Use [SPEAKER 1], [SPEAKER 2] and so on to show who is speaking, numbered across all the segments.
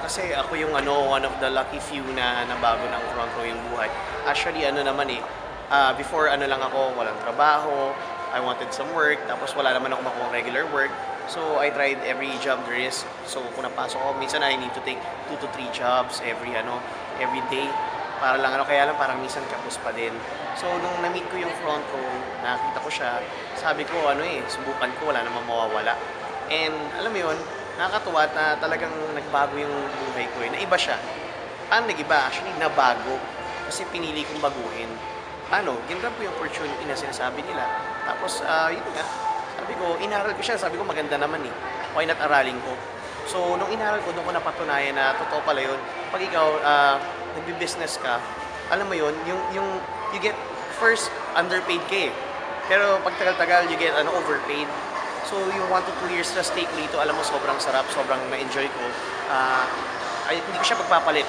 [SPEAKER 1] Kasi ako yung one of the lucky few na nabago ng front row yung buhay. Actually naman before lang ako, walang trabaho, I wanted some work, tapos wala naman ako makuhang regular work. So I tried every job there is. So kung napasok ako, minsan I need to take 2 to 3 jobs every day. Para lang kaya lang parang minsan kapos pa din. So nung na-meet ko yung front row, nakita ko siya, sabi ko subukan ko, wala namang mawawala. And alam mo yun, nakakatuwa na talagang nagbago yung buhay ko na iba siya. Paano nag-iba? Actually, nabago. Kasi pinili kong baguhin. Ginrab ko yung opportunity na sinasabi nila. Tapos, yun nga, sabi ko, inaral ko siya. Sabi ko, maganda naman eh. Why not aralin ko? So, nung inaral ko, doon ko napatunayan na totoo pala yun. Pag ikaw, nagbi-business ka, alam mo yun, you get first underpaid ka eh. Pero pag tagal-tagal, you get overpaid. So yung 1 to 2 years na stay ko dito, alam mo, sobrang sarap, sobrang na-enjoy ko. Hindi ko siya pagpapalit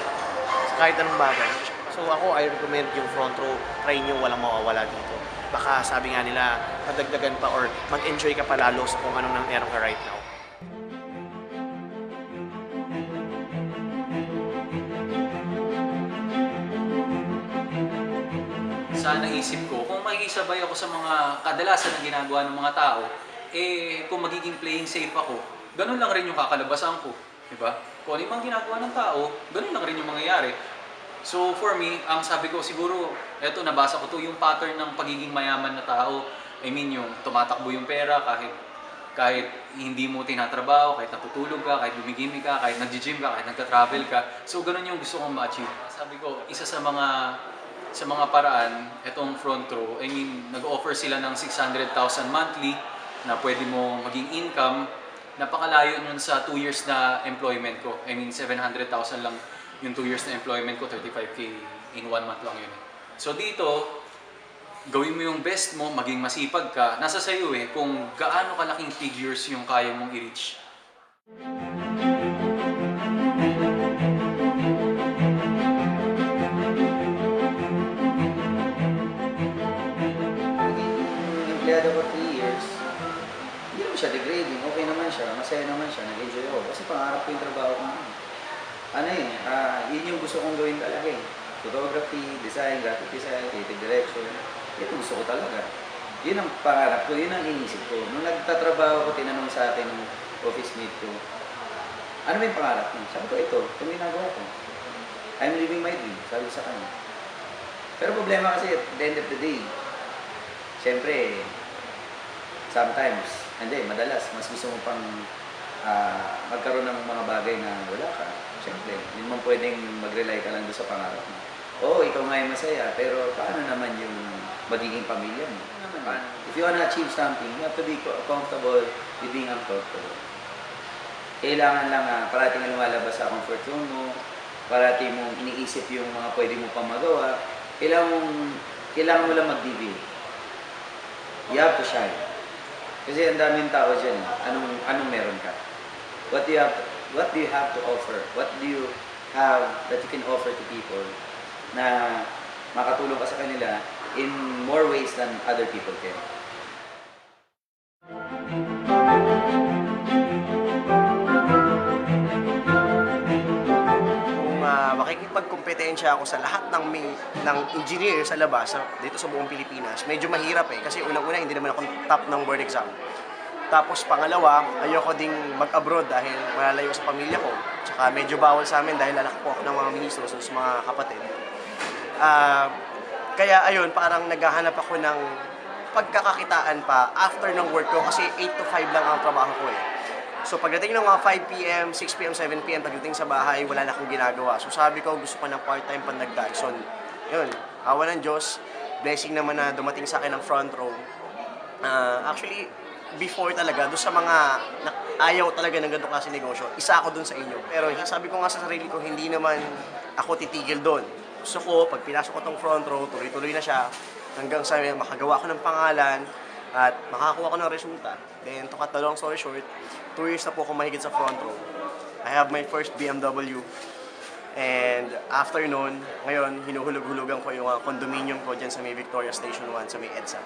[SPEAKER 1] sa kahit anong bagay. So ako, I recommend yung front row, try nyo, walang mawawala dito. Baka sabi nga nila, madagdagan pa or mag-enjoy ka pa lalo sa kung anong nang meron ka right now.
[SPEAKER 2] Sa naisip ko, kung makikisabay ako sa mga kadalasan na ginagawa ng mga tao, kung magiging playing safe ako, ganun lang rin yung kakalabasan ko. Diba? Kung ano yung mga ginagawa ng tao, ganun lang rin yung mangyayari. So for me, ang sabi ko siguro, eto nabasa ko to, yung pattern ng pagiging mayaman na tao. I mean yung tumatakbo yung pera kahit hindi mo tinatrabaho, kahit natutulog ka, kahit gumigimik ka, kahit nag-gym ka, kahit nagta-travel ka. So ganun yung gusto kong ma-achieve. Sabi ko, isa sa mga paraan, itong front row, I mean, nag-offer sila ng 600,000 monthly na pwede mo maging income. Napakalayo nun sa 2 years na employment ko. I mean, 700,000 lang yung 2 years na employment ko, 35K in 1 month lang yun. So dito, gawin mo yung best mo, maging masipag ka. Nasa sayo kung gaano kalaking figures yung kaya mong i-reach.
[SPEAKER 3] Empleyado ko 3 years, hindi naman siya degrading, okay naman siya, masaya naman siya, nag-enjoy ako. Kasi pangarap ko yung trabaho ko ngayon. Yun yung gusto kong gawin talaga eh. Photography, design, graphic design, creative direction. Ito gusto ko talaga. Yun ang pangarap ko, yun ang inisip ko. Nung nagtatrabaho ko, tinanong sa akin ng office mate ko, ano ba yung pangarap mo? Sabi ko, ito ginagawa ko. I'm living my dream, sabi ko sa kanya. Pero problema kasi at the end of the day, siyempre, sometimes, madalas, mas gusto mo pang magkaroon ng mga bagay na wala ka. Siyempre, hindi mo pwedeng mag-rely ka lang doon sa pangarap mo. Oo, ikaw nga yung masaya, pero paano naman yung magiging pamilya mo? If you wanna achieve something, you have to be comfortable with being uncomfortable. Kailangan lang parating na lumalabas sa comfort zone mo, parating mong iniisip yung mga pwede mo pang magawa, kailangan mo lang mag-deviate. You have to shine. Kasi ang daming tao dyan, anong meron ka? What do you have to offer? What do you have that you can offer to people na makatulong ka sa kanila in more ways than other people can?
[SPEAKER 1] Makikipagkompetensya ako sa lahat ng engineer sa labas dito sa buong Pilipinas, medyo mahirap kasi unang-una hindi naman ako top ng board exam. Tapos pangalawa, ayoko ding mag-abroad dahil malalayo sa pamilya ko. Tsaka medyo bawal sa amin dahil lalaki po ako ng mga ministro sa mga kapatid. Kaya ayun, parang naghahanap ako ng pagkakakitaan pa after ng work ko kasi 8 to 5 lang ang trabaho ko So pagdating ng mga 5 p.m., 6 p.m., 7 p.m., pagdating sa bahay, wala na akong ginagawa. So sabi ko, gusto ko ng part-time pandagdag. So yun, awa ng Diyos, blessing naman na dumating sa akin ng front row. Actually, before talaga, doon sa mga ayaw talaga ng ganitong klase negosyo, isa ako doon sa inyo. Pero sabi ko nga sa sarili ko, hindi naman ako titigil doon. Gusto ko, pag pinasok ko tong front row, tuloy-tuloy na siya, hanggang sa makagawa ko ng pangalan, at makakuha ko ng resulta. Then, to cut the long story short, 2 years na po ako mahigit sa front row. I have my first BMW. And after nun, ngayon, hinuhulog-hulugan ko yung condominium ko dyan sa may Victoria Station 1, sa may EDSA.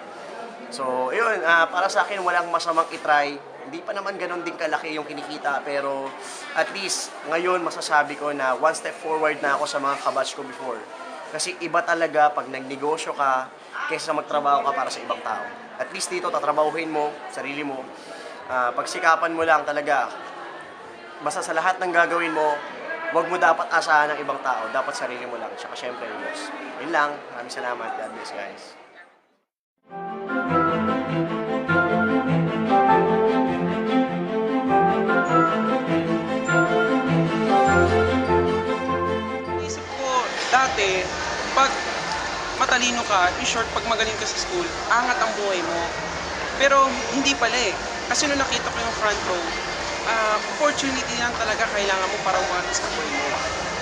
[SPEAKER 1] So, yun, para sa akin, walang masamang itry
[SPEAKER 4] Hindi pa naman ganun din kalaki yung kinikita, pero at least ngayon masasabi ko na one step forward na ako sa mga kabatch ko before. Kasi iba talaga pag nagnegosyo ka kaysa magtrabaho ka para sa ibang tao. At least dito tatrabahuhin mo, sarili mo. Pagsikapan mo lang talaga. Basta sa lahat ng gagawin mo, huwag mo dapat asahan ng ibang tao. Dapat sarili mo lang. Tsaka syempre yung boss. Yun lang. Maraming salamat. God bless, guys.
[SPEAKER 5] Isip ko, dati, pag matalino ka, in short, pag magaling ka sa school, angat ang buhay mo. Pero hindi pala eh. Kasi nung nakita ko yung front row, opportunity lang talaga kailangan mo para umangat sa buhay mo.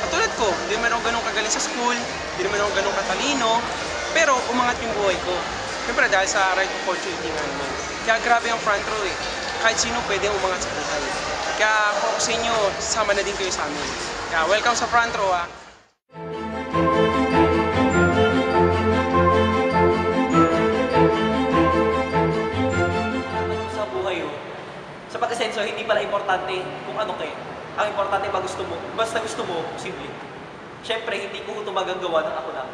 [SPEAKER 5] Katulad ko, hindi naman ako ganun kagaling sa school, hindi naman ako ganun katalino, pero umangat yung buhay ko. Siyempre dahil sa right opportunity nga naman. Kaya grabe ang front row eh. Kahit sino pwede umangat sa buhay. Kaya kung ako sa inyo, sama na din kayo sa amin. Kaya welcome sa front row ah.
[SPEAKER 6] Sa buhay sa pag-asenso, hindi pala importante kung ano kayo. Ang importante ba gusto mo, basta gusto mo, posible. Siyempre, hindi ko ito magagawa ng ako lang.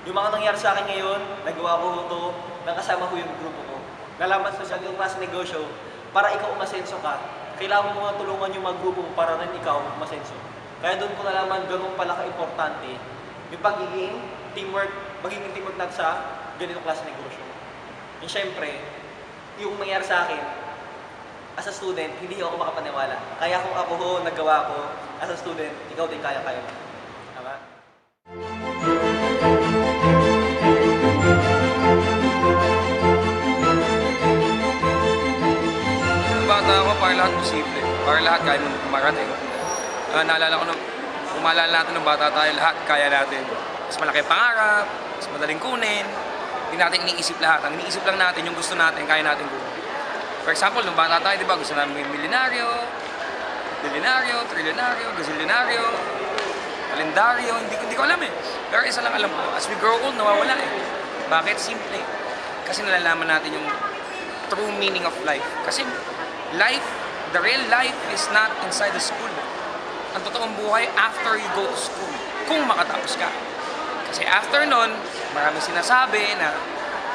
[SPEAKER 6] Yung mga nangyari sa akin ngayon, nagawa ko ito, nakasama ko yung grupo ko. Nalaman sa yung class negosyo, para ikaw umasenso ka, kailangan mo mga tulungan yung mga grupo mo para rin ikaw umasenso. Kaya doon ko nalaman ganun pala ka-importante yung magiging teamwork natin sa ganitong klase negosyo. And syempre, yung nangyari sa akin, as a student, hindi ako makapaniwala. Kaya kung ako nagawa ko, as a student, ikaw din kaya-kaya mo. Tama?
[SPEAKER 7] Nung bata ako, para lahat posible. Para lahat kaya mong marating. Naalala ko nung umalala natin nung bata tayo, lahat kaya natin. Mas malaki pangarap, mas madaling kunin. Hindi natin iniisip lahat. Ang iniisip lang natin yung gusto natin, kaya natin kunin. For example, nung bata tayo, di ba, gusto namin maging milyonaryo, bilyonaryo, trilyonaryo, gazillionaryo, kalendaryo, hindi ko alam eh. Pero isa lang alam ko, as we grow old, nawawala eh. Bakit? Simple. Kasi nalalaman natin yung true meaning of life. Kasi life, the real life is not inside the school. Ang totoong buhay after you go to school, kung makatapos ka. Kasi after nun, maraming sinasabi na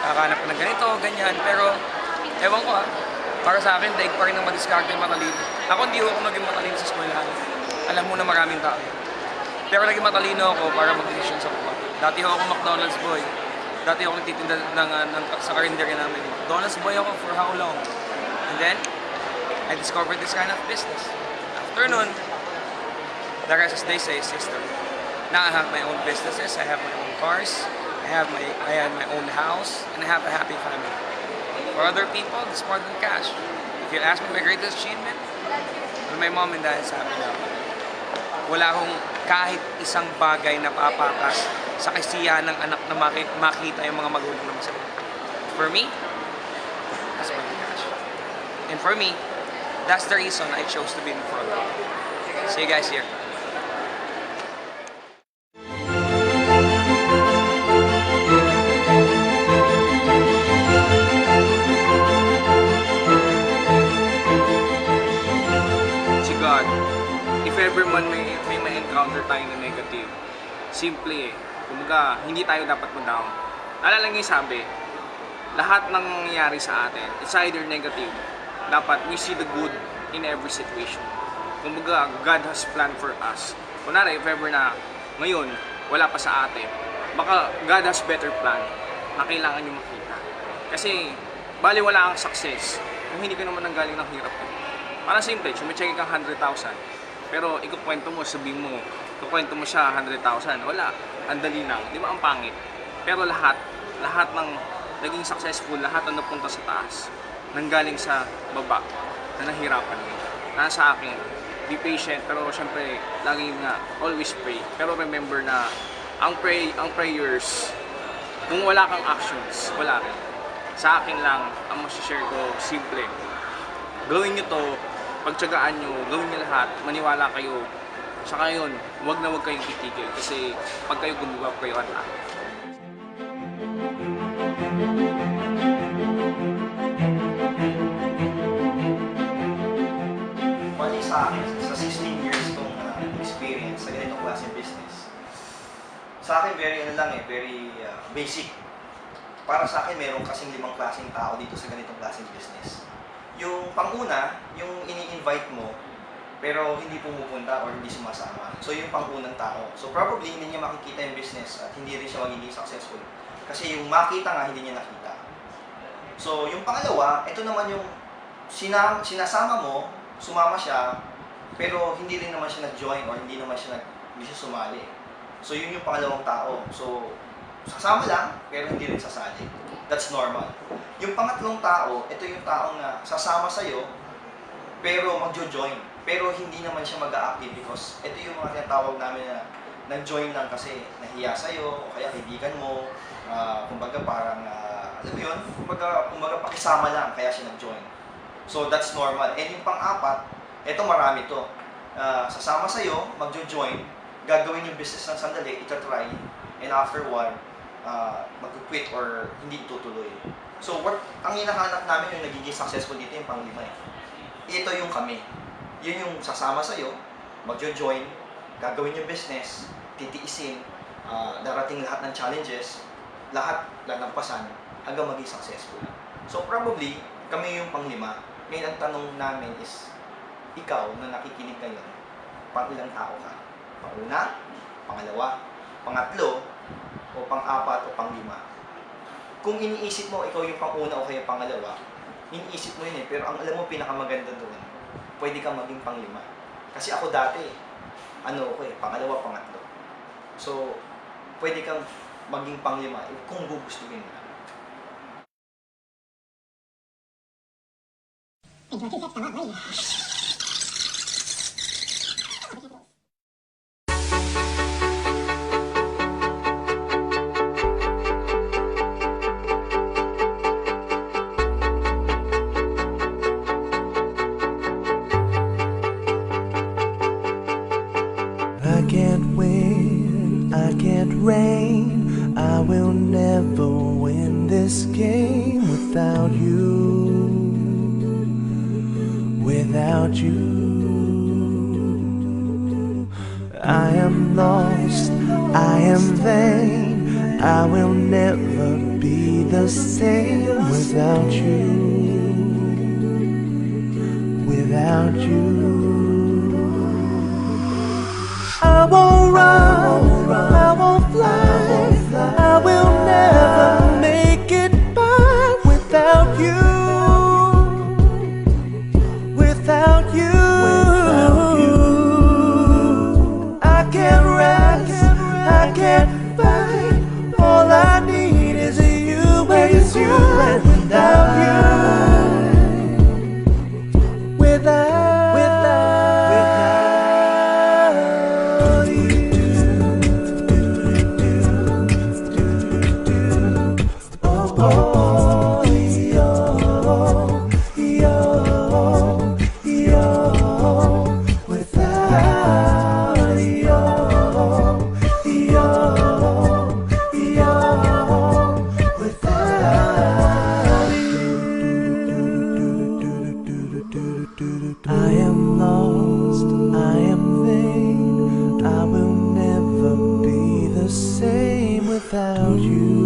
[SPEAKER 7] kakahanap ka ng ganito, ganyan, pero ewan ko para sa akin, daig pa rin ng madiskarte yung matalino. Ako hindi ako naging matalino sa eskwelahan. Alam mo na maraming tao. Pero naging matalino ako para mag-decision sa buhay. Dati ako McDonald's boy. Dati ako nagtitinda sa karinderya namin. McDonald's boy ako for how long? And then, I discovered this kind of business. After nun, the rest as they say is history. Now I have my own businesses, I have my own cars, I have my own house, and I have a happy family. For other people, it's more than cash. If you ask me my greatest achievement, well, my mom and dad is happy now. Wala akong kahit isang bagay na papakas sa kasiyahan ng anak na makita yung mga magulang na masaya. For me, that's more than cash. And for me, that's the reason I chose to be in the front row. See you guys here.
[SPEAKER 8] If ever man may encounter tayo na negative, simple eh. Kumbaga, hindi tayo dapat mag-down. Alala nga yung sabi, lahat ng nangyayari sa atin, it's either negative. Dapat we see the good in every situation. Kumbaga, God has planned for us. Kunwari, if ever na ngayon, wala pa sa atin, baka God has better plan na kailangan nyo makita. Kasi, bali wala ang success kung hindi ka naman nanggaling ng hirap. Parang simple, sumicheck kang 100,000. Pero ikukwento mo, sabihin mo, ikukwento mo siya 100,000. Wala, ang dali lang. Di ba ang pangit? Pero lahat ng naging successful, lahat ang napunta sa taas, nanggaling sa baba, na nahirapan mo. Nasa akin, be patient, pero syempre, lagi nga, always pray. Pero remember na, ang prayers, kung wala kang actions, wala rin. Sa akin lang, ang masashare ko, simple. Gawin nyo to, pagtsagaan nyo, gawin nyo lahat, maniwala kayo. Saka yun, huwag na huwag kayong titigil kasi pag kayo gumawa kayo at lahat.
[SPEAKER 4] sa akin, sa 16 years kong experience sa ganitong klaseng business, sa akin very basic. Para sa akin, meron kasing 5 klaseng tao dito sa ganitong klaseng business. Yung panguna, yung ini-invite mo, pero hindi pumupunta or hindi sumasama. So yung pangunang tao. So probably hindi niya makikita yung business at hindi rin siya magiging successful. Kasi yung makita nga, hindi niya nakita. So yung pangalawa, ito naman yung sinasama mo, sumama siya, pero hindi rin naman siya nag-join or hindi siya sumali. So yun yung pangalawang tao. So sasama lang, pero hindi rin sasali. That's normal. Yung pangatlong tao, ito yung taong na sasama sa'yo, pero magjo-join. Pero hindi naman siya mag-a-active because ito yung mga tinatawag namin na nag-join lang kasi nahiya sa'yo o kaya kaibigan mo. Kumbaga parang, alam mo yun, kumbaga pakisama lang kaya siya nag-join. So that's normal. And yung pang-apat, ito marami to. Sasama sa'yo, magjo-join, gagawin yung business ng sandali, ita-try, and after one, mag-quit or hindi itutuloy. So ang hinahanap namin yung nagiging successful dito yung pang-5 eh. Ito yung kami. Yun yung sasama sa'yo, magjo-join, gagawin yung business, titiisin, darating lahat ng challenges, lahat lalampasan hanggang maging successful. So probably, kami yung pang-5. Ngayon ang tanong namin is, ikaw na nakikinig ngayon, pang-ilang tao ka? Pang-una, pangalawa, pangatlo, o pang-4 o pang-5? Kung iniisip mo ikaw yung pang-una o kaya pangalawa, iniisip mo yun eh, pero ang alam mo pinakamaganda doon, pwede kang maging pang-5. Kasi ako dati, pangalawa, pangatlo. So, pwede kang maging pang-5 kung gugustuhin mo.
[SPEAKER 9] I can't win, I can't reign, I will never win this game without you, without you. I am lost, I am vain, I will never be the same without you, without you. I won't run, I won't fly, I will never make it by without you, without you. I can't rest, I can't fight, all I need is you, and without you, without I am lost, I am vain, I will never be the same without you,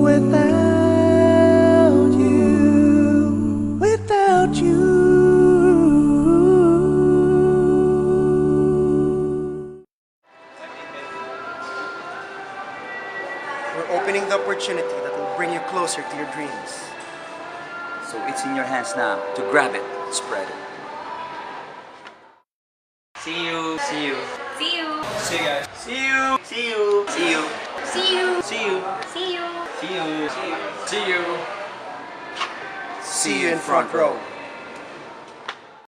[SPEAKER 9] without you, without you.
[SPEAKER 4] We're opening the opportunity that will bring you closer to your dreams.
[SPEAKER 3] So it's in your hands now to grab it, spread it.
[SPEAKER 6] See you. See you.
[SPEAKER 10] See you.
[SPEAKER 6] See you guys. See you. See you. See you.
[SPEAKER 10] See you.
[SPEAKER 6] See you.
[SPEAKER 10] See you.
[SPEAKER 6] See you. See you. See you.
[SPEAKER 4] See you in front row.